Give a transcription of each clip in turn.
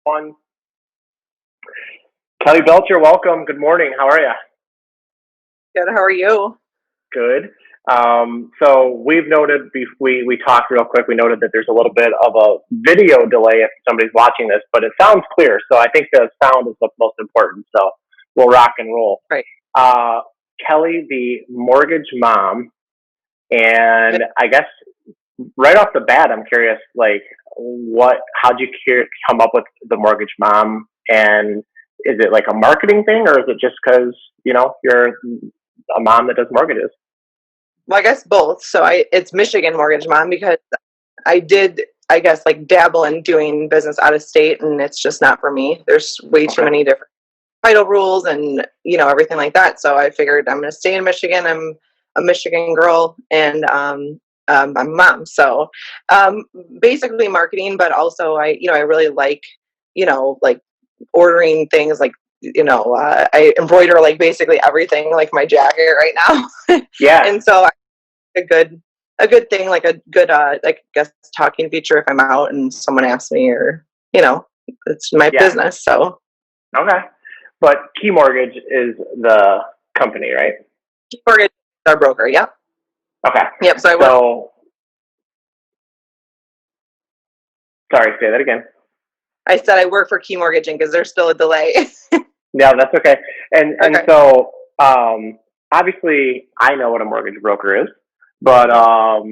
One. Kelly Belcher, welcome. Good morning. How are you? Good. How are you? Good. So we've noted, we talked real quick, we noted that there's a little bit of a video delay if somebody's watching this, but it sounds clear. So I think the sound is what's most important. So we'll rock and roll. Right. Uh, Kelly, the mortgage mom, and I guess right off the bat, I'm curious, like, how'd you come up with the mortgage mom? And is it like a marketing thing, or is it just because, you're a mom that does mortgages? Well, I guess both. It's Michigan Mortgage Mom because I did, I guess, like dabble in doing business out of state, and it's just not for me. There's way too Okay. many different title rules and everything like that. So I figured I'm going to stay in Michigan. I'm a Michigan girl, and I'm a mom. So basically marketing, but also I really like ordering things like I embroider like basically everything, like my jacket right now. Yeah. And so a good thing, like a good like I guess talking feature if I'm out and someone asks me, or it's my Yeah. business. So Okay. But Key Mortgage is the company, right? mortgage is our broker. Yep. Okay. Yep. So Sorry, say that again. I said I work for Key Mortgaging because there's still a delay. Yeah, that's okay. And Okay. so obviously I know what a mortgage broker is, but I'll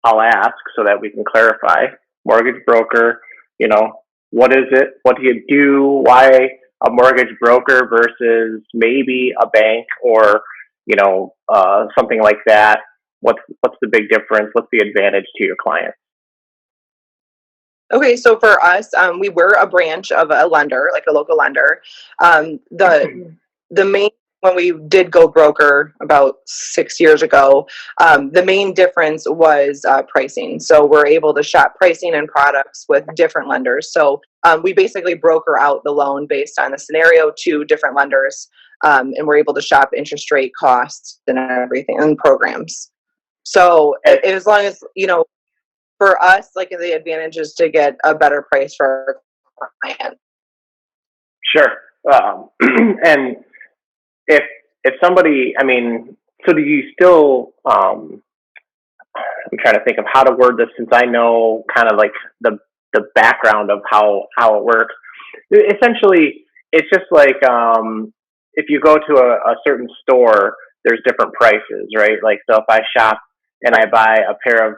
ask so that we can clarify. Mortgage broker, you know, what is it? What do you do? Why a mortgage broker versus maybe a bank or something like that? What's the big difference? What's the advantage to your client? Okay, so for us, we were a branch of a lender, like a local lender. The main when we did go broker about 6 years ago, the main difference was pricing. So we're able to shop pricing and products with different lenders. So we basically broker out the loan based on the scenario to different lenders, and we're able to shop interest rate, costs, and everything, and programs. So as long as for us, like the advantage is to get a better price for our client. Sure. And if somebody, I mean, so do you still? I'm trying to think of how to word this since I know kind of like the background of how it works. Essentially, it's just like if you go to a certain store, there's different prices, right? Like, so if I shop and I buy a pair of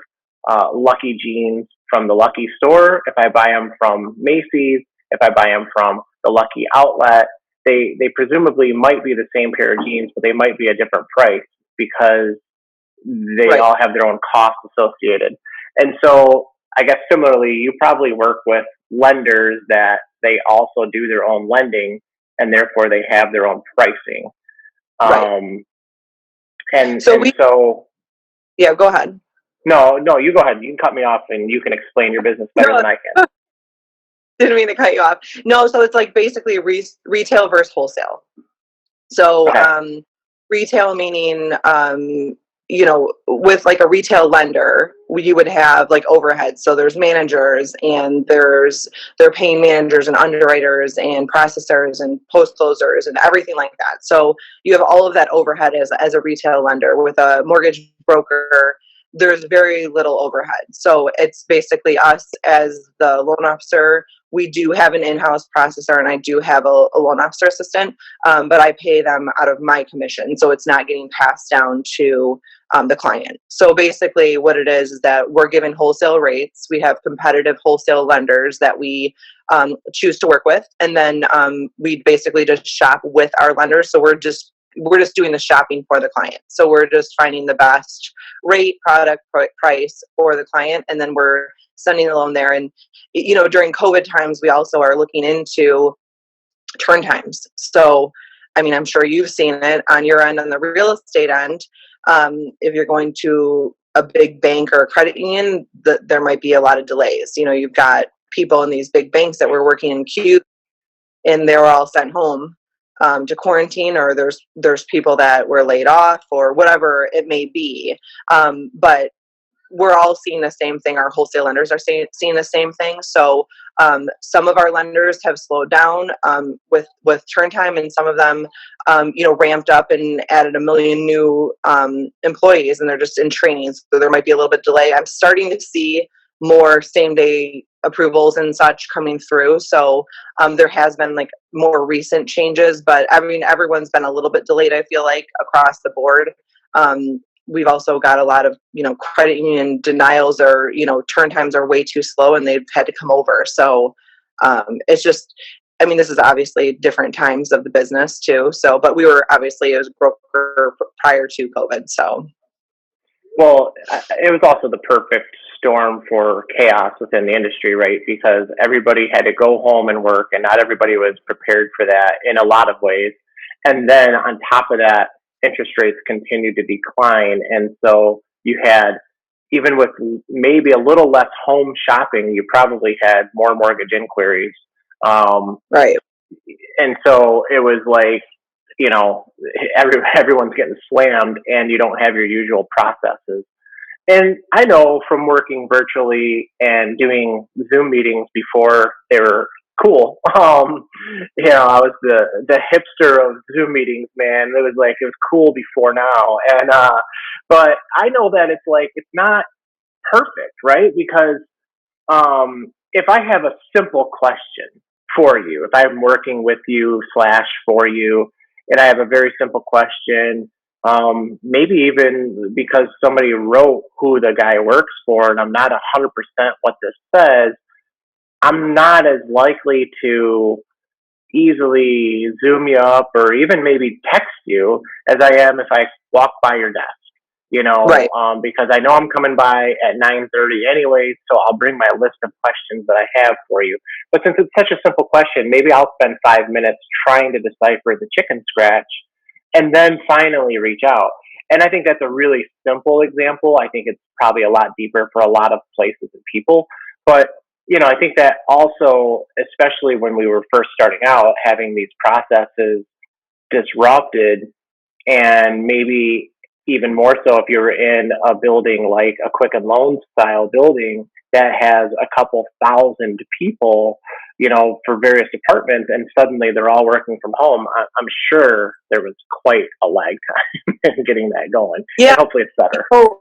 Lucky jeans from the Lucky store, if I buy them from Macy's, if I buy them from the Lucky outlet, they presumably might be the same pair of jeans, but they might be a different price because they Right. all have their own costs associated. And so I guess similarly, you probably work with lenders that they also do their own lending and therefore they have their own pricing. Right. Um, and So and so yeah, go ahead. no, you go ahead. You can cut me off and you can explain your business better No, than I can. didn't mean to cut you off. No, so it's like basically retail versus wholesale. So Okay. retail meaning with like a retail lender, you would have like overhead. So there's managers and they're paying managers and underwriters and processors and post closers and everything like that. So you have all of that overhead as a retail lender. With a mortgage broker, there's very little overhead. So it's basically us as the loan officer. We do have an in-house processor, and I do have a loan officer assistant, but I pay them out of my commission. So it's not getting passed down to the client. So basically what it is that we're given wholesale rates. We have competitive wholesale lenders that we choose to work with. And then we basically just shop with our lenders. So we're just doing the shopping for the client. So we're just finding the best rate, product, price for the client. And then we're sending the loan there. And, during COVID times, we also are looking into turn times. So, I mean, I'm sure you've seen it on your end, on the real estate end. If you're going to a big bank or a credit union, there might be a lot of delays. You've got people in these big banks that were working in queue, and they were all sent home to quarantine, or there's people that were laid off or whatever it may be. But we're all seeing the same thing. Our wholesale lenders are seeing the same thing. So some of our lenders have slowed down with turn time, and some of them, ramped up and added 1 million new employees, and they're just in training. So there might be a little bit delay. I'm starting to see more same day approvals and such coming through. So there has been like more recent changes, but I mean, everyone's been a little bit delayed, I feel like, across the board. We've also got a lot of, credit union denials, or, turn times are way too slow and they've had to come over. So it's just, I mean, this is obviously different times of the business too. So, but we were obviously a broker prior to COVID. So. Well, it was also the perfect storm for chaos within the industry, right? Because everybody had to go home and work, and not everybody was prepared for that in a lot of ways. And then on top of that, interest rates continued to decline. And so you had, even with maybe a little less home shopping, you probably had more mortgage inquiries. Right. And so it was like, everyone's getting slammed, and you don't have your usual processes. And I know from working virtually and doing Zoom meetings before they were cool. I was the hipster of Zoom meetings, man. It was cool before now. And but I know that it's not perfect, right? Because if I have a simple question for you, if I'm working with you slash for you, and I have a very simple question, maybe even because somebody wrote who the guy works for, and I'm not 100% what this says, I'm not as likely to easily Zoom you up or even maybe text you as I am if I walk by your desk. Right. Because I know I'm coming by at 9:30 anyway, so I'll bring my list of questions that I have for you. But since it's such a simple question, maybe I'll spend 5 minutes trying to decipher the chicken scratch and then finally reach out. And I think that's a really simple example. I think it's probably a lot deeper for a lot of places and people. But, I think that also, especially when we were first starting out, having these processes disrupted, and maybe even more so if you're in a building like a Quicken Loans style building that has a couple thousand people, for various departments, and suddenly they're all working from home. I'm sure there was quite a lag time in getting that going. Yeah. And hopefully it's better. Oh,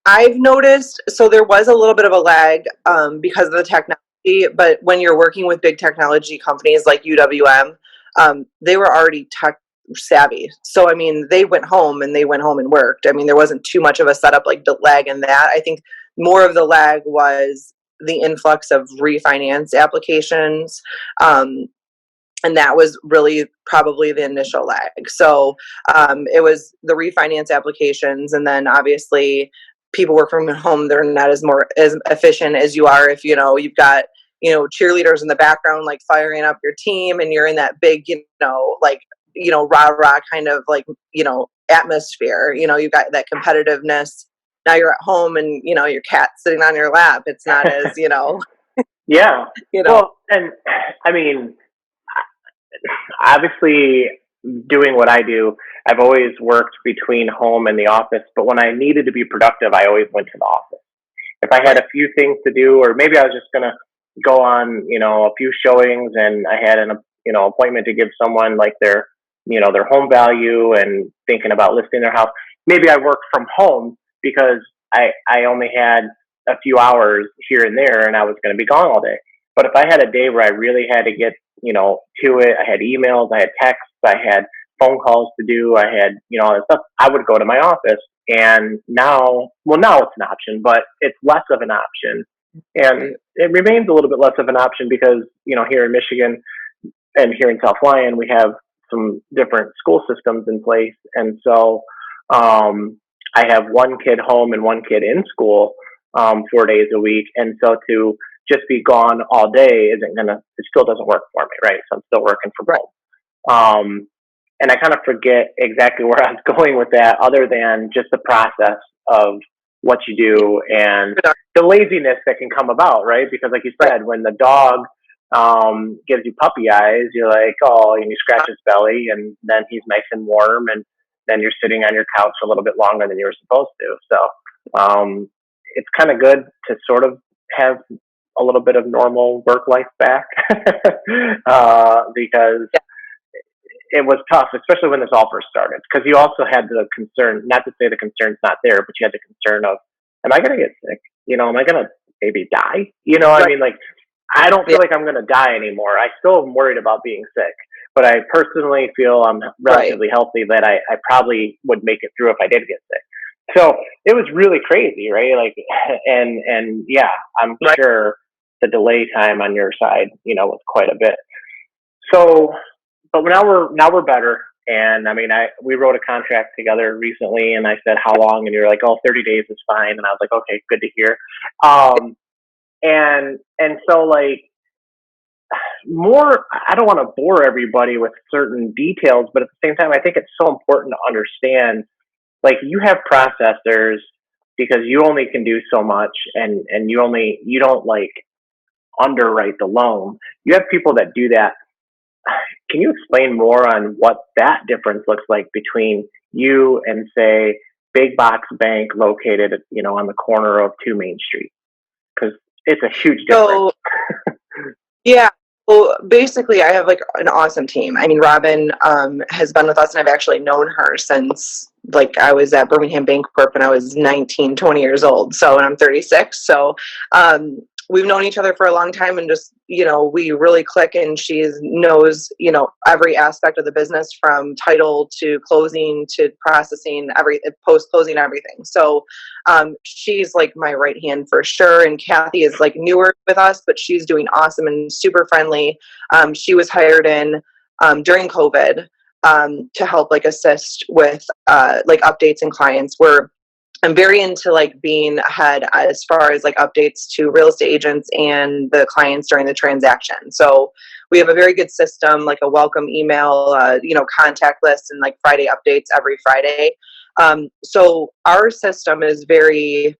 I've noticed, so there was a little bit of a lag because of the technology, but when you're working with big technology companies like UWM, they were already tech savvy. So, I mean, they went home and worked. I mean, there wasn't too much of a setup like the lag in that. I think more of the lag was the influx of refinance applications. And that was really probably the initial lag. So it was the refinance applications, and then obviously people work from home. They're not as efficient as you are if you've got cheerleaders in the background like firing up your team, and you're in that big rah rah kind of atmosphere. You've got that competitiveness. Now you're at home, and your cat's sitting on your lap. It's not as Yeah. Well, and I mean, obviously doing what I do, I've always worked between home and the office, but when I needed to be productive, I always went to the office. If I had a few things to do, or maybe I was just going to go on, a few showings, and I had an, appointment to give someone like their home value and thinking about listing their house, maybe I worked from home because I only had a few hours here and there, and I was going to be gone all day. But if I had a day where I really had to get, to it, I had emails, I had texts, I had phone calls to do, I had, all that stuff, I would go to my office. And now it's an option, but it's less of an option. And it remains a little bit less of an option because, here in Michigan and here in South Lyon, we have some different school systems in place. And so I have one kid home and one kid in school 4 days a week. And so to just be gone all day it still doesn't work for me, right? So I'm still working from home. And I kind of forget exactly where I was going with that, other than just the process of what you do and the laziness that can come about, right? Because like you said, when the dog gives you puppy eyes, you're like, oh, and you scratch his belly, and then he's nice and warm, and then you're sitting on your couch a little bit longer than you were supposed to. So it's kind of good to sort of have a little bit of normal work life back because it was tough, especially when this all first started, because you also had the concern, not to say the concern's not there, but you had the concern of, am I going to get sick? Am I going to maybe die? I mean, like, I don't feel like I'm going to die anymore. I still am worried about being sick, but I personally feel I'm relatively healthy, that I probably would make it through if I did get sick. So it was really crazy, right? Like, and yeah, I'm sure the delay time on your side, was quite a bit. So, but now we're better. And I mean, we wrote a contract together recently, and I said, how long? And you're like, oh, 30 days is fine. And I was like, okay, good to hear. And so, like, I don't want to bore everybody with certain details, but at the same time, I think it's so important to understand, like, you have processors because you only can do so much, and you don't like underwrite the loan. You have people that do that. Can you explain more on what that difference looks like between you and, say, big box bank located, on the corner of 2 Main Street? Because it's a huge difference. So, yeah. Well, basically, I have like an awesome team. I mean, Robin has been with us, and I've actually known her since, like, I was at Birmingham Bancorp when I was 19, 20 years old. So, and I'm 36. So, we've known each other for a long time, and just, we really click, and she knows, every aspect of the business, from title to closing to processing, post-closing, everything. So she's like my right hand for sure. And Kathy is like newer with us, but she's doing awesome and super friendly. She was hired in during COVID to help like assist with like updates and clients. I'm very into like being ahead as far as like updates to real estate agents and the clients during the transaction. So we have a very good system, like a welcome email, contact list, and like Friday updates every Friday. So our system is very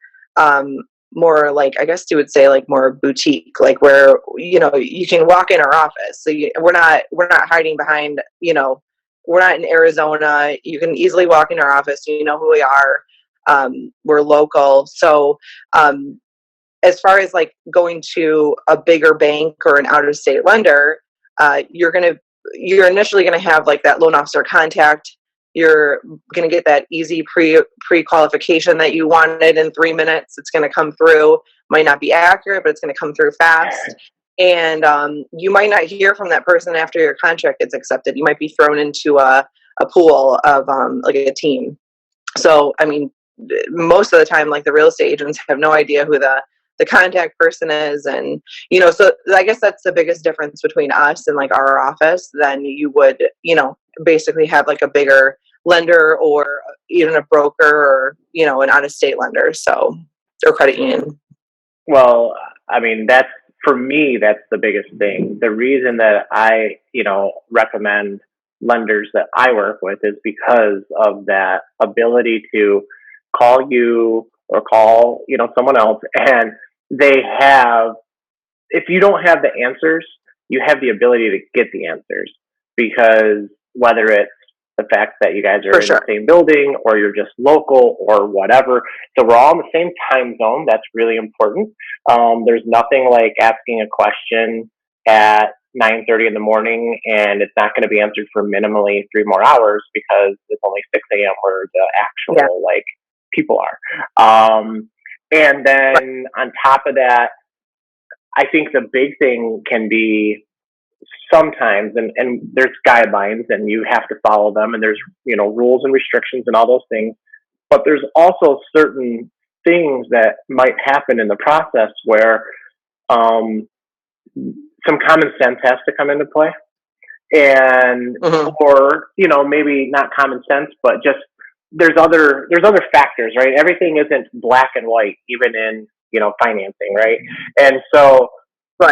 more like, I guess you would say, like more boutique, like where, you can walk in our office. So we're not hiding behind, we're not in Arizona. You can easily walk in our office. You know who we are. We're local. So, as far as like going to a bigger bank or an out of state lender, you're initially going to have like that loan officer contact. You're going to get that easy pre-qualification that you wanted in 3 minutes. It's going to come through, might not be accurate, but it's going to come through fast. And, you might not hear from that person after your contract gets accepted. You might be thrown into a pool of, like a team. So, I mean, most of the time, like, the real estate agents have no idea who the contact person is. And, so I guess that's the biggest difference between us and like our office. Then you would, basically have like a bigger lender, or even a broker, or, an out of state lender. So, or credit union. Well, I mean, for me, that's the biggest thing. The reason that I, recommend lenders that I work with is because of that ability to call you or call, someone else, and they have, if you don't have the answers, you have the ability to get the answers, because whether it's the fact that you guys are in the same building, or you're just local, or whatever. So we're all in the same time zone. That's really important. There's nothing like asking a question at 9:30 in the morning, and it's not going to be answered for minimally 3 more hours, because it's only 6 a.m. where the actual like people are. And then on top of that, I think the big thing can be sometimes, and there's guidelines, and you have to follow them, and there's, rules and restrictions and all those things. But there's also certain things that might happen in the process where some common sense has to come into play. And, or, maybe not common sense, but just there's other factors, right? Everything isn't black and white, even in, financing, right? And so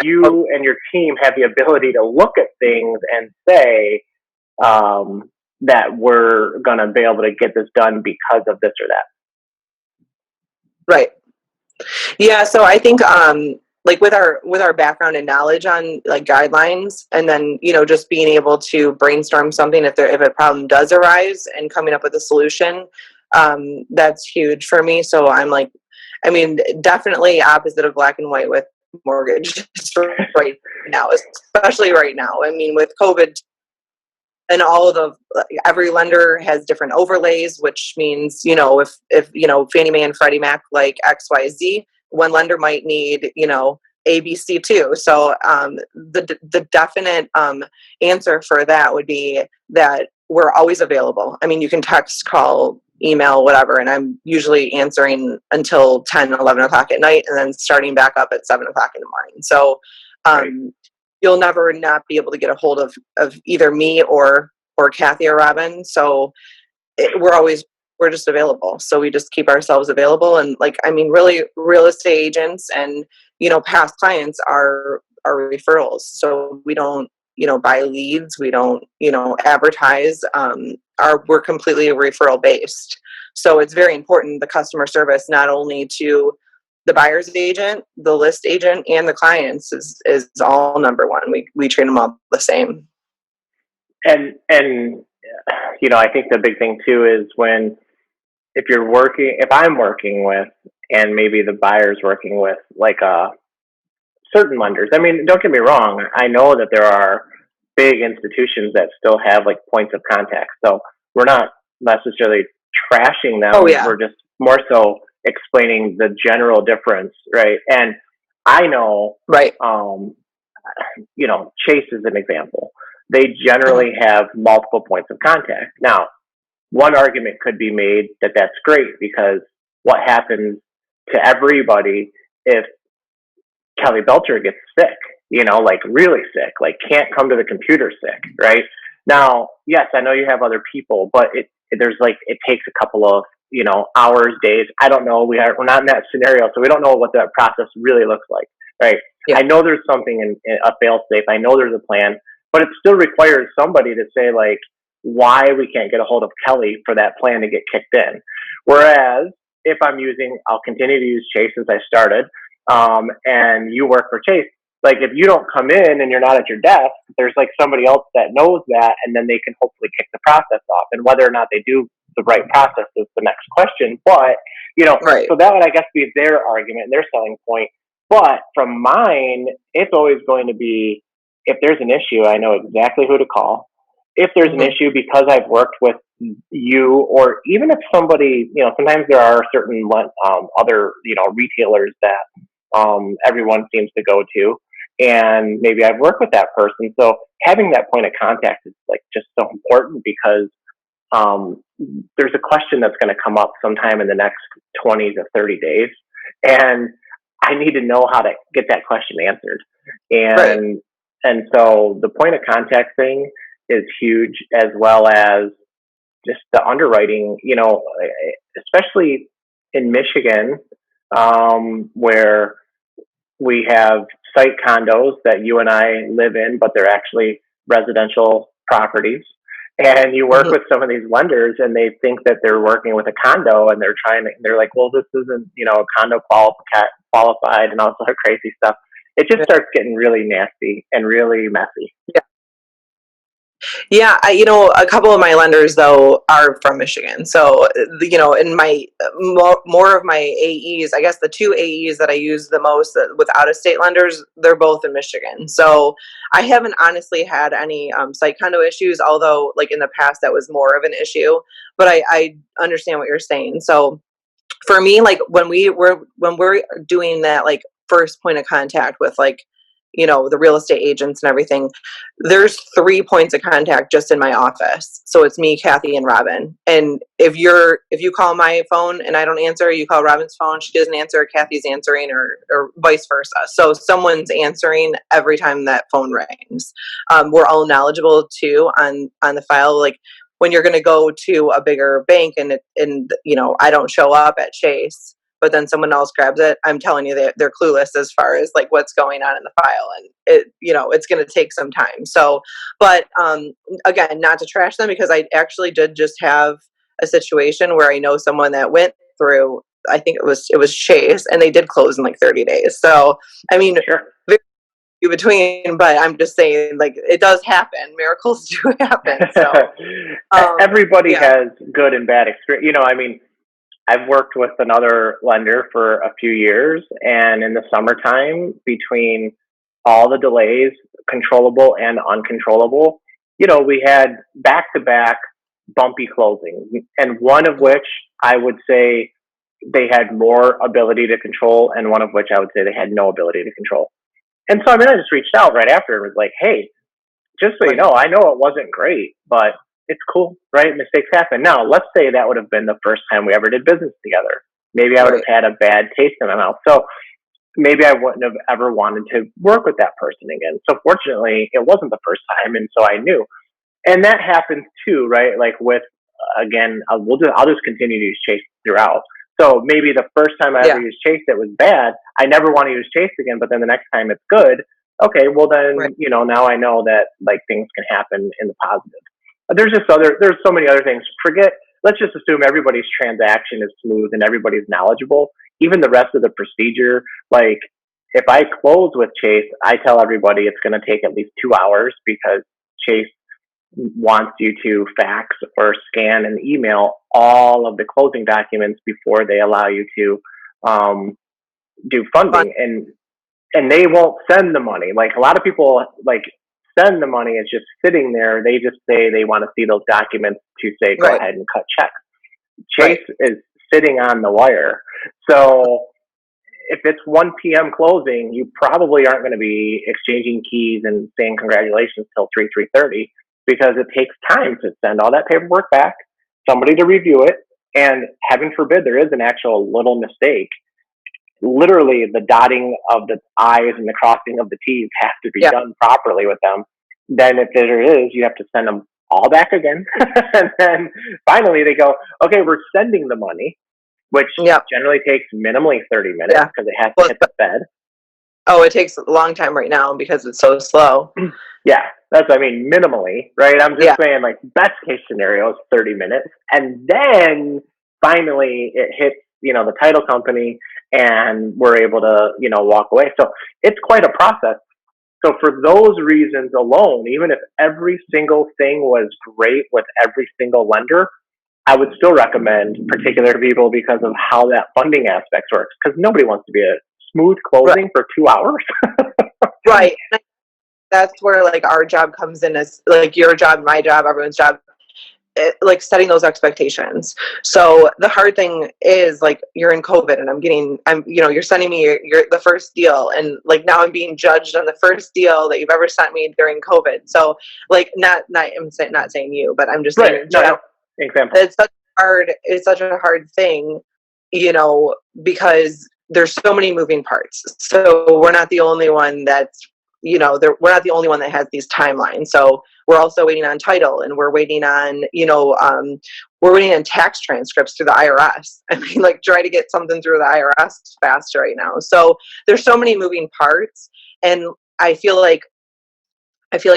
you and your team have the ability to look at things and say that we're going to be able to get this done because of this or that. Right. Yeah. So I think, like with our background and knowledge on like guidelines, and then, just being able to brainstorm something if a problem does arise, and coming up with a solution, that's huge for me. So I'm like, I mean, definitely opposite of black and white with mortgage right now, especially right now. I mean, with COVID and all of every lender has different overlays, which means, if Fannie Mae and Freddie Mac like XYZ, one lender might need, ABC too. So the definite answer for that would be that we're always available. I mean, you can text, call, email, whatever, and I'm usually answering until 10, 11 o'clock at night, and then starting back up at 7 o'clock in the morning. So Right. you'll never not be able to get a hold of either me or Kathy or Robin. So we're just available. So we just keep ourselves available. And really real estate agents and, past clients are referrals. So we don't, buy leads. We don't, advertise. We're completely referral based. So it's very important, the customer service, not only to the buyer's agent, the list agent, and the clients is all number one. We treat them all the same. And I think the big thing too is if I'm working with, and maybe the buyer's working with like certain lenders. I mean, don't get me wrong. I know that there are big institutions that still have like points of contact. So we're not necessarily trashing them. Oh, yeah. We're just more so explaining the general difference, right? And I know, right. Chase is an example. They generally have multiple points of contact. Now, one argument could be made that that's great, because what happens to everybody if Kelly Belcher gets sick, like really sick, like can't come to the computer sick, right? Now, yes, I know you have other people, but it takes a couple of, hours, days. I don't know. We're not in that scenario, so we don't know what that process really looks like, right? Yeah. I know there's something in a fail safe. I know there's a plan, but it still requires somebody to say like why we can't get a hold of Kelly for that plan to get kicked in. Whereas if I'll continue to use Chase as I started, and you work for Chase, like if you don't come in and you're not at your desk, there's like somebody else that knows that, and then they can hopefully kick the process off. And whether or not they do the right process is the next question. But, right. So that would, I guess, be their argument, their selling point. But from mine, it's always going to be, if there's an issue, I know exactly who to call. If there's an issue, because I've worked with you, or even if somebody, sometimes there are certain other, retailers that everyone seems to go to, and maybe I've worked with that person. So having that point of contact is like just so important, because there's a question that's going to come up sometime in the next 20 to 30 days, and I need to know how to get that question answered. And right. And so the point of contact thing is huge, as well as just the underwriting, especially in Michigan, where we have site condos that you and I live in, but they're actually residential properties. And you work with some of these lenders, and they think that they're working with a condo, and they're like, well, this isn't, a condo qualified, and all sort of crazy stuff. It just starts getting really nasty and really messy. Yeah. Yeah, a couple of my lenders though are from Michigan. So, in my more of my AEs, I guess the two AEs that I use the most with out-of-state lenders, they're both in Michigan. So I haven't honestly had any site condo issues, although like in the past that was more of an issue. But I understand what you're saying. So for me, like when we're doing that like first point of contact with like, the real estate agents and everything, there's 3 points of contact just in my office. So it's me, Kathy, and Robin. And if you call my phone and I don't answer, you call Robin's phone, she doesn't answer, Kathy's answering, or vice versa. So someone's answering every time that phone rings. We're all knowledgeable too on the file. Like when you're going to go to a bigger bank and I don't show up at Chase, but then someone else grabs it, I'm telling you, they're clueless as far as like what's going on in the file, and it's going to take some time. So, but again, not to trash them, because I actually did just have a situation where I know someone that went through, I think it was Chase, and they did close in like 30 days. So, I mean, sure. Very few between, but I'm just saying, like, it does happen. Miracles do happen. So everybody has good and bad experience. I mean, I've worked with another lender for a few years, and in the summertime, between all the delays, controllable and uncontrollable, we had back to back bumpy closings, and one of which I would say they had more ability to control, and one of which I would say they had no ability to control. And so, I mean, I just reached out right after and was like, hey, just so you know, I know it wasn't great, but it's cool, right? Mistakes happen. Now, let's say that would have been the first time we ever did business together. Maybe I would have had a bad taste in my mouth. So maybe I wouldn't have ever wanted to work with that person again. So fortunately, it wasn't the first time, and so I knew. And that happens too, right? Like with again, I'll just continue to use Chase throughout. So maybe the first time I ever used Chase, it was bad. I never want to use Chase again, but then the next time it's good. Okay, well then, now I know that like things can happen in the positive. But there's so many other things. Let's just assume everybody's transaction is smooth and everybody's knowledgeable. Even the rest of the procedure, like if I close with Chase, I tell everybody it's going to take at least 2 hours because Chase wants you to fax or scan and email all of the closing documents before they allow you to do funding, and they won't send the money. Like a lot of people like send the money, it's just sitting there. They just say they want to see those documents to say go ahead and cut checks. Chase is sitting on the wire. So if it's 1 p.m. closing, you probably aren't going to be exchanging keys and saying congratulations till 3:30 because it takes time to send all that paperwork back, somebody to review it, and heaven forbid there is an actual little mistake. Literally, the dotting of the I's and the crossing of the T's have to be done properly with them. Then if there is, you have to send them all back again. And then finally they go, okay, we're sending the money, which generally takes minimally 30 minutes because it has to hit the Fed. Oh, it takes a long time right now because it's so slow. Yeah, that's what I mean, minimally, right? I'm just saying, like, best case scenario is 30 minutes. And then finally it hits, the title company and we're able to, walk away. So it's quite a process. So for those reasons alone, even if every single thing was great with every single lender, I would still recommend particular people because of how that funding aspect works. Because nobody wants to be a smooth closing for 2 hours. Right. That's where like our job comes in, as like your job, my job, everyone's job, like setting those expectations. So the hard thing is like you're in COVID and you're sending me the first deal, and like now I'm being judged on the first deal that you've ever sent me during COVID. So like I'm not saying you, but I'm just saying example. It's such a hard thing, because there's so many moving parts. So we're not the only one we're not the only one that has these timelines. So we're also waiting on title, and we're waiting on, we're waiting on tax transcripts through the IRS. I mean, like try to get something through the IRS fast right now. So there's so many moving parts, and I feel like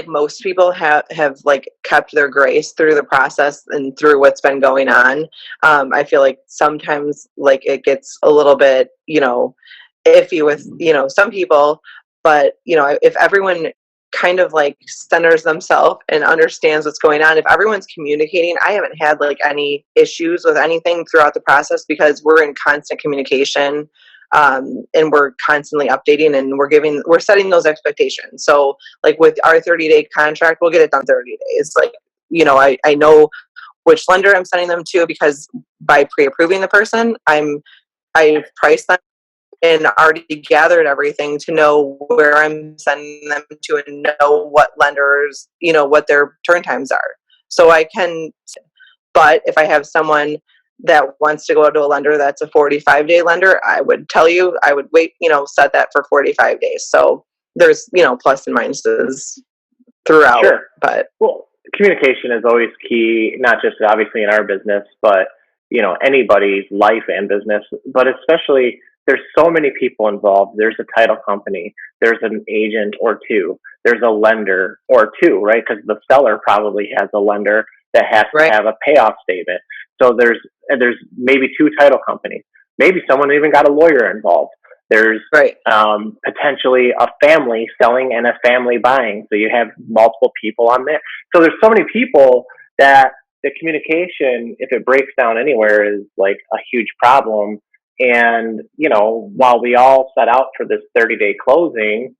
most people have like kept their grace through the process and through what's been going on. I feel like sometimes like it gets a little bit, iffy with, some people, but if everyone kind of like centers themselves and understands what's going on, if everyone's communicating, I haven't had like any issues with anything throughout the process because we're in constant communication. And we're constantly updating, and we're setting those expectations. So like with our 30-day contract, we'll get it done 30 days. Like, I know which lender I'm sending them to because by pre-approving the person, I've priced them and already gathered everything to know where I'm sending them to and know what lenders, what their turn times are. So but if I have someone that wants to go to a lender that's a 45-day lender, I would tell you, I would wait, set that for 45 days. So there's, plus and minuses throughout. Sure. But communication is always key, not just obviously in our business, but, anybody's life and business, but especially there's so many people involved. There's a title company, there's an agent or two, there's a lender or two, right? Because the seller probably has a lender that has to have a payoff statement. So there's maybe two title companies. Maybe someone even got a lawyer involved. There's potentially a family selling and a family buying. So you have multiple people on there. So there's so many people that the communication, if it breaks down anywhere, is like a huge problem. And, while we all set out for this 30-day closing,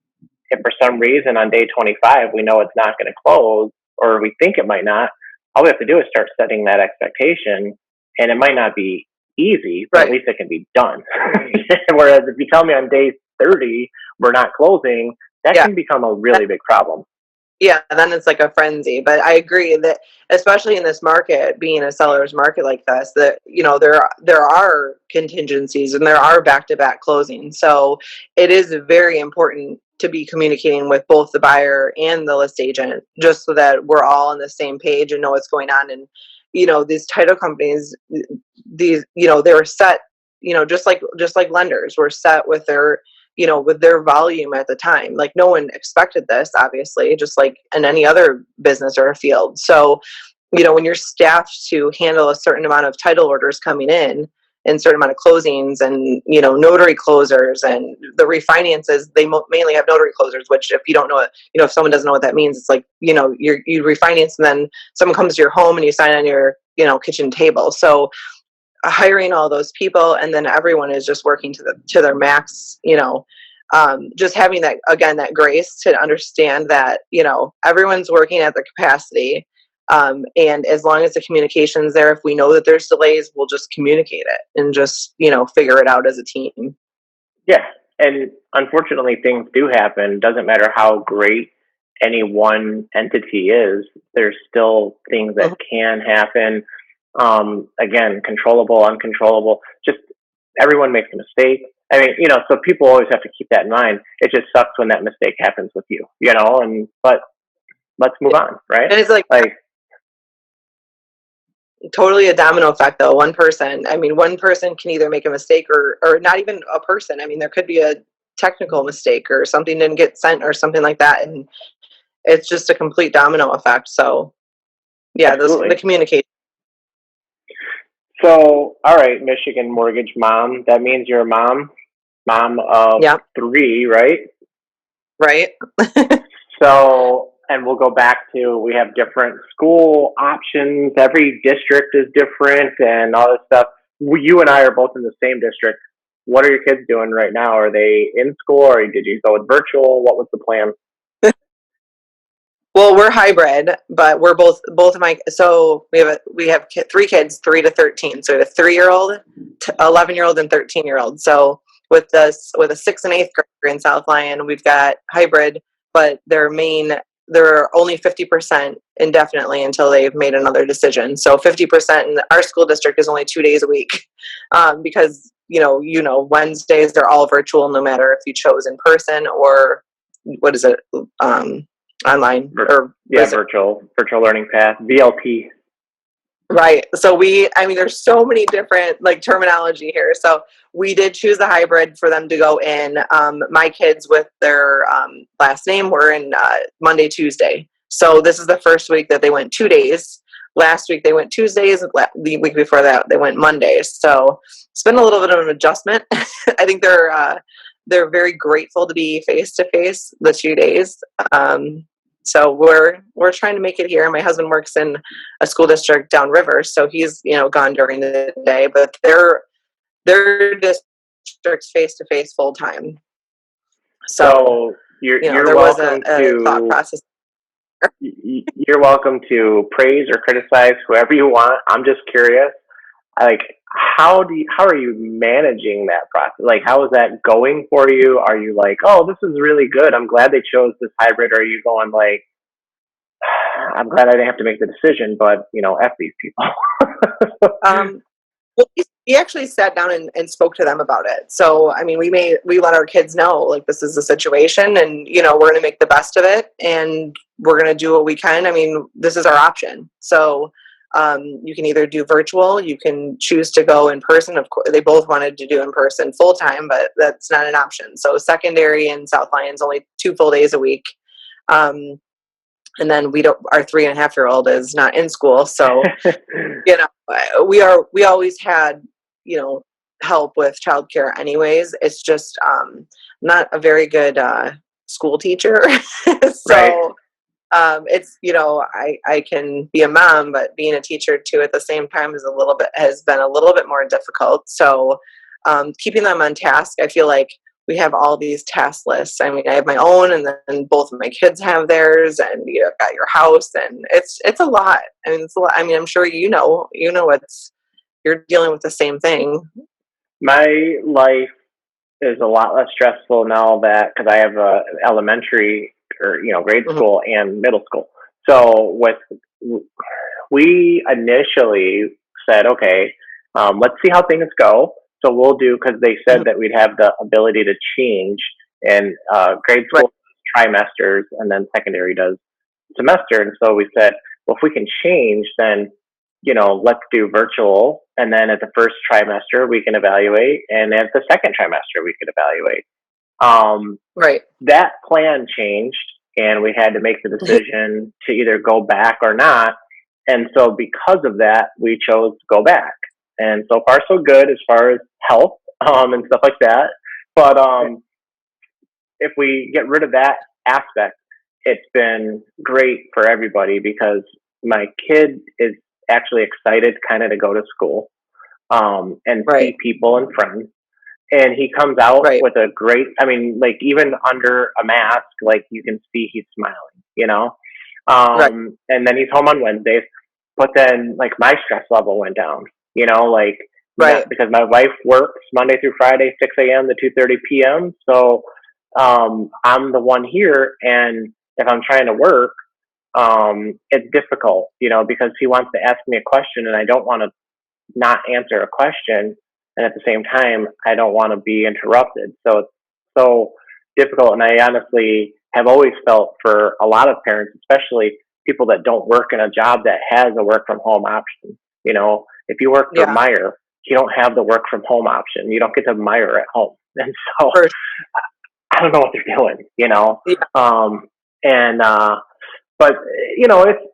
if for some reason on day 25 we know it's not going to close, or we think it might not, all we have to do is start setting that expectation. And it might not be easy, but at least it can be done. Whereas if you tell me on day 30 we're not closing, that can become a really big problem. Yeah, then it's like a frenzy. But I agree that, especially in this market, being a seller's market like this, that there are contingencies and there are back-to-back closings. So it is very important to be communicating with both the buyer and the list agent, just so that we're all on the same page and know what's going on. And these title companies, they were set, just like lenders were set with their with their volume at the time. Like, no one expected this, obviously, just like in any other business or field. So, when you're staffed to handle a certain amount of title orders coming in and certain amount of closings and, notary closers and the refinances, they mainly have notary closers, which if you don't know it, if someone doesn't know what that means, it's like, you refinance and then someone comes to your home and you sign on your, kitchen table. So hiring all those people, and then everyone is just working to their max, just having that grace to understand that, everyone's working at the capacity. And as long as the communication's there, if we know that there's delays, we'll just communicate it and just, figure it out as a team. Yeah. And unfortunately, things do happen. Doesn't matter how great any one entity is, there's still things that can happen. Again, controllable, uncontrollable, just everyone makes a mistake. I mean, so people always have to keep that in mind. It just sucks when that mistake happens with you, but let's move on, right? And it's like totally a domino effect, though. One person can either make a mistake or not even a person. I mean, there could be a technical mistake or something didn't get sent or something like that. And it's just a complete domino effect. So yeah, the communication. So, all right, Michigan mortgage mom. That means you're a mom of 3, right? Right. So, and we'll go back to, we have different school options. Every district is different and all this stuff. You and I are both in the same district. What are your kids doing right now? Are they in school, or did you go with virtual? What was the plan? Well, we're hybrid, but we're both of my. So we have 3 kids, 3 to 13. So we have a 3-year-old, 11-year-old, and 13-year-old. So with a 6th and 8th grader in South Lyon, we've got hybrid, but they're only 50% indefinitely until they've made another decision. So 50% in our school district is only 2 days a week, because Wednesdays they're all virtual, no matter if you chose in person or what is it. Online virtual learning path, VLP. Right. So there's so many different terminology here. So we did choose the hybrid for them to go in. My kids with their last name were in Monday, Tuesday. So this is the first week that they went 2 days. Last week they went Tuesdays. The week before that they went Mondays. So it's been a little bit of an adjustment. I think they're very grateful to be face to face the 2 days. So we're trying to make it here. My husband works in a school district downriver, so he's gone during the day. But their district's face to face full time. So you're there welcome was a thought process. You're welcome to praise or criticize whoever you want. I'm just curious, how are you managing that process? Like, how is that going for you? Are you like, oh, this is really good, I'm glad they chose this hybrid? Or are you going like, I'm glad I didn't have to make the decision, but F these people? Well, we actually sat down and spoke to them about it. So, I mean, we let our kids know, like, this is the situation and, we're going to make the best of it and we're going to do what we can. I mean, this is our option. So, you can either do virtual, you can choose to go in person. Of course, they both wanted to do in person full time, but that's not an option. So secondary in South Lyon's only 2 full days a week. And then our 3.5-year-old is not in school. So, we always had, help with childcare anyways. It's just, not a very good, school teacher. So, It's, I can be a mom, but being a teacher too at the same time has been a little bit more difficult. So, keeping them on task, I feel like we have all these task lists. I mean, I have my own, and then both of my kids have theirs, and I've got your house, and it's a lot. I mean, it's a lot. I mean, I'm sure you're dealing with the same thing. My life is a lot less stressful now that because I have a elementary or grade Mhm. school and middle school. So with we initially said, okay, let's see how things go. So we'll do because they said Mhm. that we'd have the ability to change, and grade Right. school does trimesters, and then secondary does semester. And so we said, well, if we can change, then let's do virtual, and then at the first trimester we can evaluate, and at the second trimester we can evaluate. Um, Right. that plan changed, and we had to make the decision to either go back or not. And so, because of that, we chose to go back. And so far, so good as far as health and stuff like that. But if we get rid of that aspect, it's been great for everybody because my kid is actually excited kind of to go to school and Right. see people and friends. And he comes out Right. with a great, I mean, like even under a mask, like you can see he's smiling. Right. And then he's home on Wednesdays. But then like my stress level went down, like not Right. because my wife works Monday through Friday, 6 a.m. to 2:30 p.m. So I'm the one here, and if I'm trying to work, it's difficult, because he wants to ask me a question, and I don't want to not answer a question, and at the same time, I don't want to be interrupted. So it's so difficult, and I honestly have always felt for a lot of parents, especially people that don't work in a job that has a work from home option. If you work for Yeah. Meyer, you don't have the work from home option. You don't get to Meyer at home, and so For I don't know what they're doing. Yeah. And but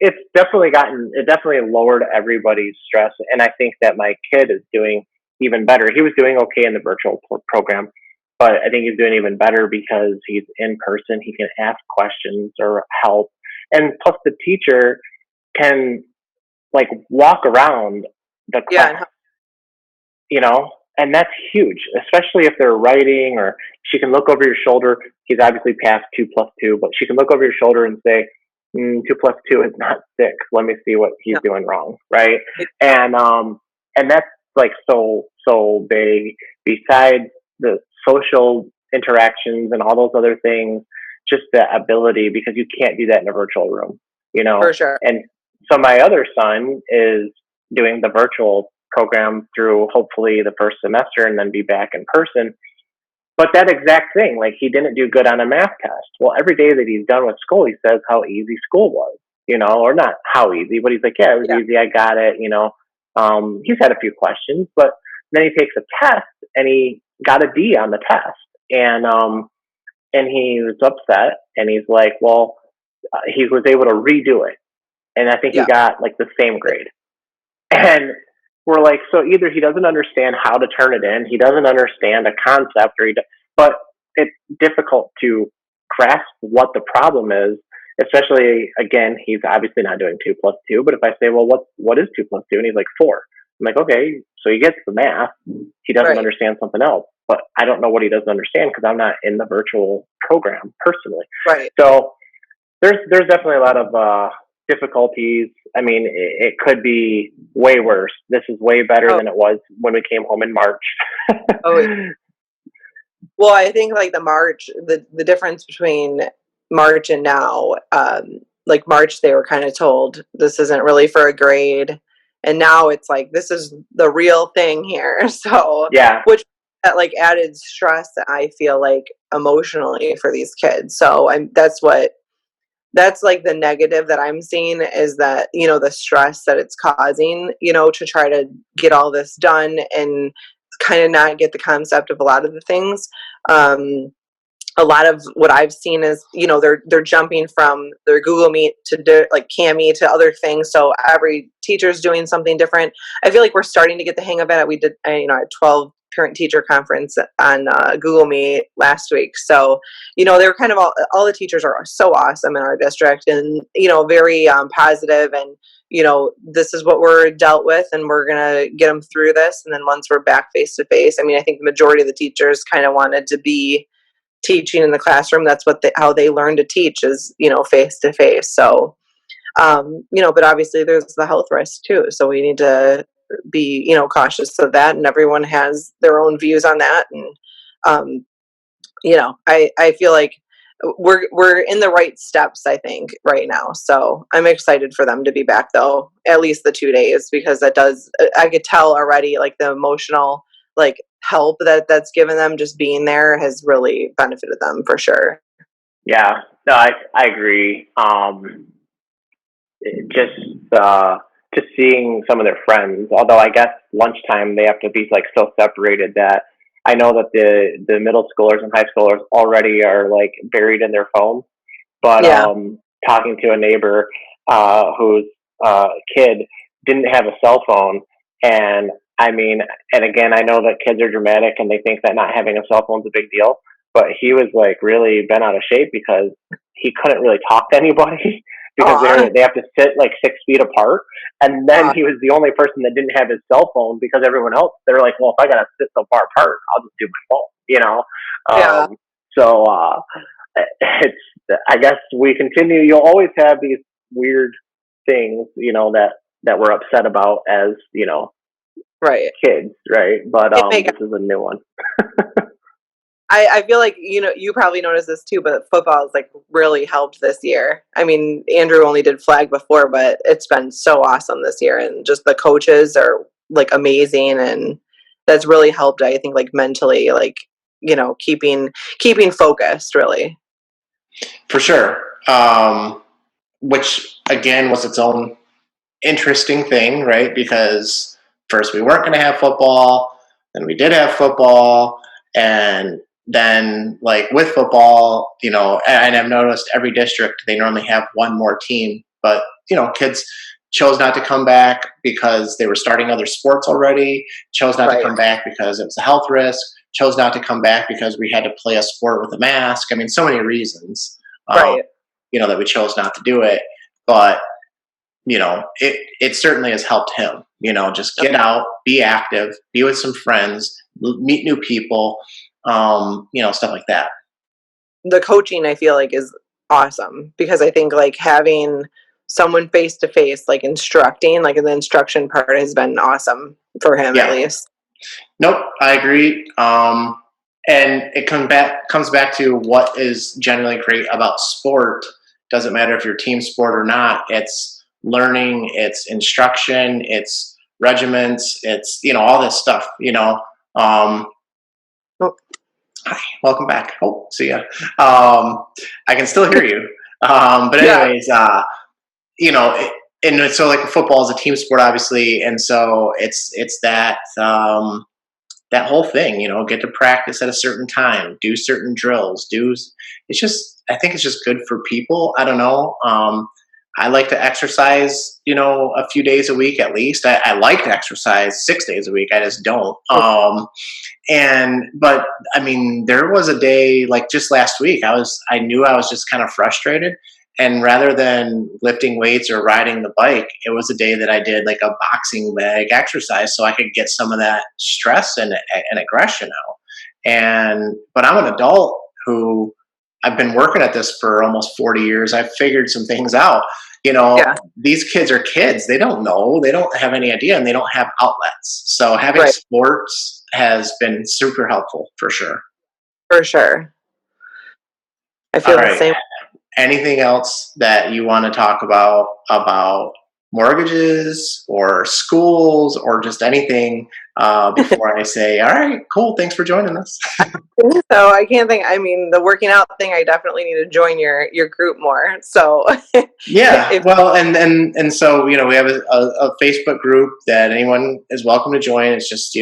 it's definitely it definitely lowered everybody's stress, and I think that my kid is doing even better. He was doing okay in the virtual program, but I think he's doing even better because he's in person. He can ask questions or help, and plus the teacher can like walk around the Yeah. class, you know, and that's huge, especially if they're writing, or she can look over your shoulder. He's obviously past 2 plus 2, but she can look over your shoulder and say, 2 plus 2 is not 6. Let me see what he's No. doing wrong. Right. It- And that's like so big besides the social interactions and all those other things, just the ability, because you can't do that in a virtual room. For sure. And so my other son is doing the virtual program through hopefully the first semester and then be back in person. But that exact thing, like he didn't do good on a math test. Well, every day that he's done with school, he says how easy school was, or not how easy, but he's like, yeah, it was Yeah. easy. I got it. He's had a few questions, but then he takes a test and he got a D on the test. And he was upset, and he's like, well, he was able to redo it. And I think he Yeah. got like the same grade. And we're like, so either he doesn't understand how to turn it in, he doesn't understand a concept, but it's difficult to grasp what the problem is. Especially, again, he's obviously not doing 2 plus 2. But if I say, well, what is 2 plus 2, and he's like 4, I'm like, okay, so he gets the math, he doesn't Right. understand something else, but I don't know what he doesn't understand because I'm not in the virtual program personally. Right. So there's definitely a lot of difficulties. I mean, it could be way worse. This is way better Oh. than it was when we came home in March. Oh. Well, I think like the difference between March and now, like March, they were kind of told this isn't really for a grade, and now it's like this is the real thing here. So, Yeah, which that like added stress, I feel like emotionally for these kids. So that's like the negative that I'm seeing is that, the stress that it's causing, to try to get all this done and kind of not get the concept of a lot of the things. Um, a lot of what I've seen is, they're jumping from their Google Meet to like Cami to other things. So every teacher's doing something different. I feel like we're starting to get the hang of it. We did, I had 12 parent teacher conference on Google Meet last week. So, they were kind of all the teachers are so awesome in our district, and, very positive, and, this is what we're dealt with, and we're going to get them through this. And then once we're back face to face, I mean, I think the majority of the teachers kind of wanted to be teaching in the classroom. That's how they learn to teach is, face to face. So, but obviously there's the health risk too. So we need to be, cautious of that, and everyone has their own views on that. And, I feel like we're in the right steps, I think, right now. So I'm excited for them to be back, though, at least the 2 days, because I could tell already, like, the emotional, like, help that's given them just being there has really benefited them for sure. Yeah, no, I agree. Just seeing some of their friends. Although I guess lunchtime they have to be like so separated that I know that the middle schoolers and high schoolers already are like buried in their phones. But Yeah. talking to a neighbor whose kid didn't have a cell phone, and I mean, and again, I know that kids are dramatic and they think that not having a cell phone is a big deal, but he was like really bent out of shape because he couldn't really talk to anybody because Aw. they have to sit like 6 feet apart, and then Aw. he was the only person that didn't have his cell phone because everyone else they're like, well, if I gotta sit so far apart, I'll just do my phone. Yeah. So it's I guess we continue. You'll always have these weird things, that we're upset about as Right. kids, right? But It make this is a new one. I feel like, you probably noticed this too, but football has like really helped this year. I mean, Andrew only did flag before, but it's been so awesome this year, and just the coaches are like amazing, and that's really helped, I think, like mentally, like, keeping focused really. For sure. Which again was its own interesting thing, right? Because first we weren't going to have football, then we did have football, and then like with football, and I've noticed every district they normally have one more team, but kids chose not to come back because they were starting other sports already, chose not to Right. come back because it was a health risk, chose not to come back because we had to play a sport with a mask. I mean, so many reasons. Right. That we chose not to do it. But, it certainly has helped him, just get out, be active, be with some friends, meet new people, stuff like that. The coaching, I feel like, is awesome, because I think like having someone face to face, like instructing, like the instruction part has been awesome for him at Yeah. least. Nope, I agree. And it comes back to what is generally great about sport. Doesn't matter if you're team sport or not. It's learning, it's instruction, it's regiments, it's all this stuff. Oh, Hi, welcome back. Oh, see ya. I can still hear you. But yeah. anyways, and so like football is a team sport, obviously, and so it's that that whole thing, get to practice at a certain time, do certain drills, I think it's just good for people. I don't know. I like to exercise, a few days a week at least. I like to exercise 6 days a week. I just don't. But I mean, there was a day like just last week, I knew I was just kind of frustrated. And rather than lifting weights or riding the bike, it was a day that I did like a boxing leg exercise so I could get some of that stress and aggression out. But I'm an adult who I've been working at this for almost 40 years. I've figured some things out. Yeah. These kids are kids. They don't know. They don't have any idea, and they don't have outlets. So having Right. sports has been super helpful for sure. For sure. I All feel the right. same. Anything else that you want to talk about mortgages or schools or just anything before I say, all right, cool, thanks for joining us? So I can't think. I mean, the working out thing, I definitely need to join your group more. So Yeah, if well, and so we have a Facebook group that anyone is welcome to join. It's just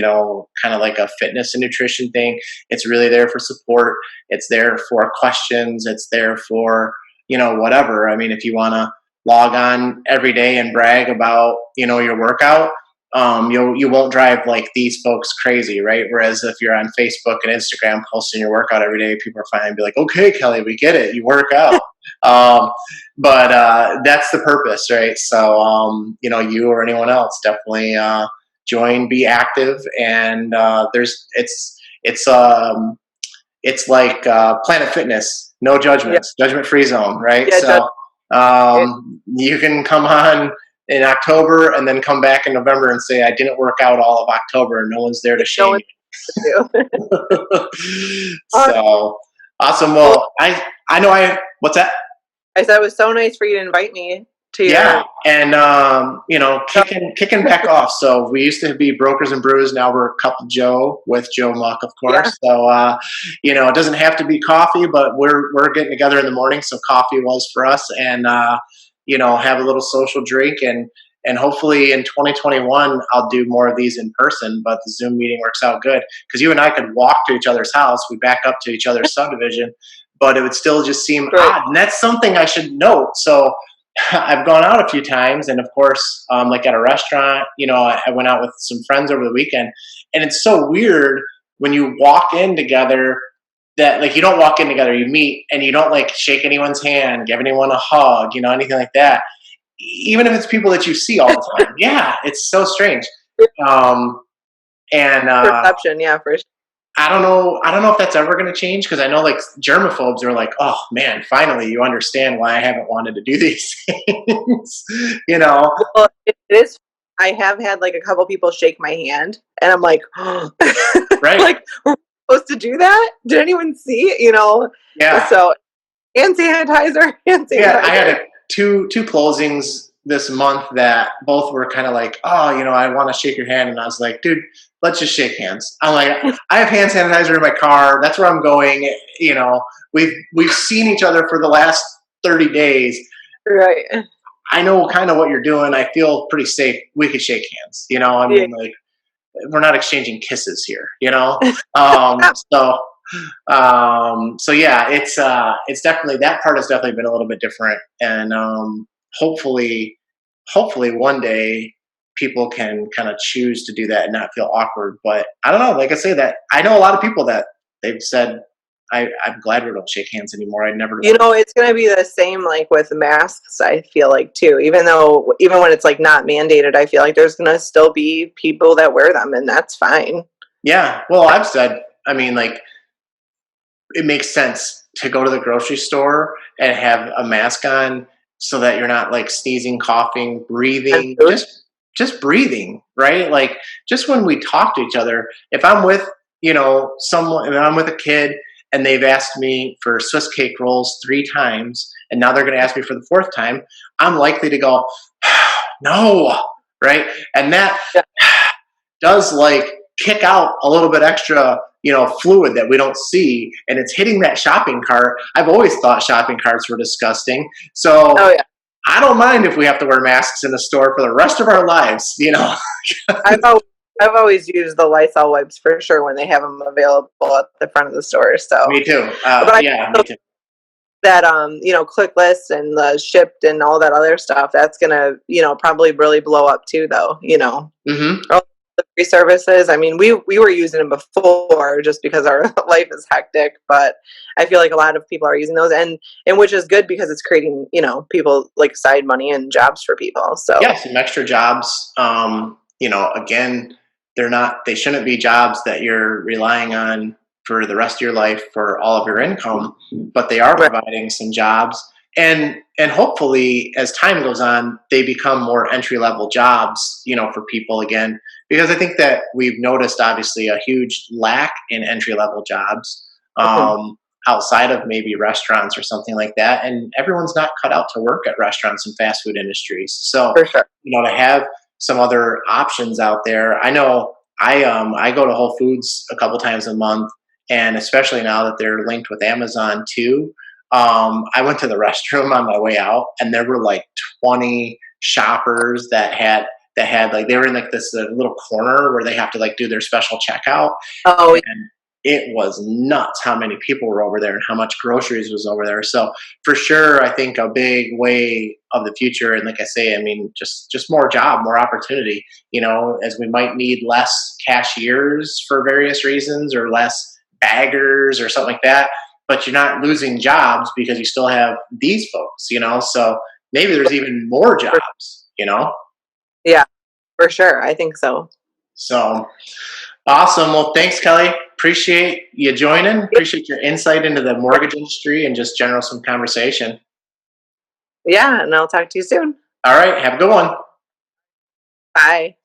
kind of like a fitness and nutrition thing. It's really there for support. It's there for questions. It's there for whatever. I mean, if you want to log on every day and brag about your workout, you won't drive like these folks crazy, right? Whereas if you're on Facebook and Instagram posting your workout every day, people are fine and be like, okay, Kelly, we get it, you work out. But that's the purpose, right? So you or anyone else definitely join, be active, and it's like Planet Fitness, no Yeah. judgments, judgment-free zone, right? Yeah, So you can come on in October and then come back in November and say, I didn't work out all of October, and no one's there to shame you. you. So awesome. Well, I know what's that? I said it was so nice for you to invite me to your. Yeah, and kicking back off. So we used to be Brokers and Brews. Now we're Cup of Joe with Joe Muck, of course. Yeah. So it doesn't have to be coffee, but we're getting together in the morning. So coffee was for us, and have a little social drink, and hopefully in 2021 I'll do more of these in person. But the Zoom meeting works out good because you and I could walk to each other's house. We back up to each other's subdivision, but it would still just seem odd. And that's something I should note. So I've gone out a few times, and of course, like at a restaurant, I went out with some friends over the weekend, and it's so weird when you walk in together that like you don't walk in together, you meet, and you don't like shake anyone's hand, give anyone a hug, anything like that. Even if it's people that you see all the time. Yeah, it's so strange. Perception, yeah, for sure. I don't know if that's ever going to change, because I know like germaphobes are like, oh man, finally you understand why I haven't wanted to do these things. Well, it is. I have had like a couple people shake my hand, and I'm like, right? Like, we're supposed to do that? Did anyone see? Yeah. So, hand sanitizer. Yeah, I had two closings this month that both were kind of like, oh, I want to shake your hand, and I was like, dude, let's just shake hands. I'm like, I have hand sanitizer in my car. That's where I'm going. We've seen each other for the last 30 days. Right. I know kind of what you're doing. I feel pretty safe. We could shake hands. I mean, like, we're not exchanging kisses here. So yeah, it's definitely, that part has definitely been a little bit different, and hopefully one day people can kind of choose to do that and not feel awkward. But I don't know. Like I say, that I know a lot of people that they've said, I'm glad we don't shake hands anymore. I never. It's going to be the same like with masks, I feel like, too. Even when it's like not mandated, I feel like there's going to still be people that wear them, and that's fine. Yeah. Well, I've said, I mean, like, it makes sense to go to the grocery store and have a mask on so that you're not like sneezing, coughing, breathing, just breathing, right? Like, just when we talk to each other, if I'm with, someone, and I'm with a kid, and they've asked me for Swiss cake rolls 3 times, and now they're going to ask me for the 4th time, I'm likely to go, no, right? And that does like kick out a little bit extra, fluid that we don't see, and it's hitting that shopping cart. I've always thought shopping carts were disgusting. So I don't mind if we have to wear masks in the store for the rest of our lives, I've always used the Lysol wipes for sure when they have them available at the front of the store. So me too. Me too. That click list and the shipped and all that other stuff, that's gonna probably really blow up too, though. Mm-hmm. All the free services. I mean, we were using them before just because our life is hectic, but I feel like a lot of people are using those, and which is good because it's creating people like side money and jobs for people. So yeah, some extra jobs. Again, they shouldn't be jobs that you're relying on for the rest of your life for all of your income, but they are providing some jobs. And hopefully as time goes on, they become more entry level jobs, for people again, because I think that we've noticed obviously a huge lack in entry level jobs, outside of maybe restaurants or something like that. And everyone's not cut out to work at restaurants and fast food industries. So, for sure. To have some other options out there. I know I go to Whole Foods a couple times a month, and especially now that they're linked with Amazon too. I went to the restroom on my way out, and there were like 20 shoppers that had like, they were in like this little corner where they have to like do their special checkout. Oh, and it was nuts how many people were over there and how much groceries was over there. So for sure, I think a big way of the future, and like I say, I mean, just more job, more opportunity, as we might need less cashiers for various reasons or less baggers or something like that, but you're not losing jobs because you still have these folks, so maybe there's even more jobs. Yeah, for sure. I think so. So awesome. Well, thanks, Kelly. Appreciate you joining. Appreciate your insight into the mortgage industry and just some conversation. Yeah, and I'll talk to you soon. All right. Have a good one. Bye.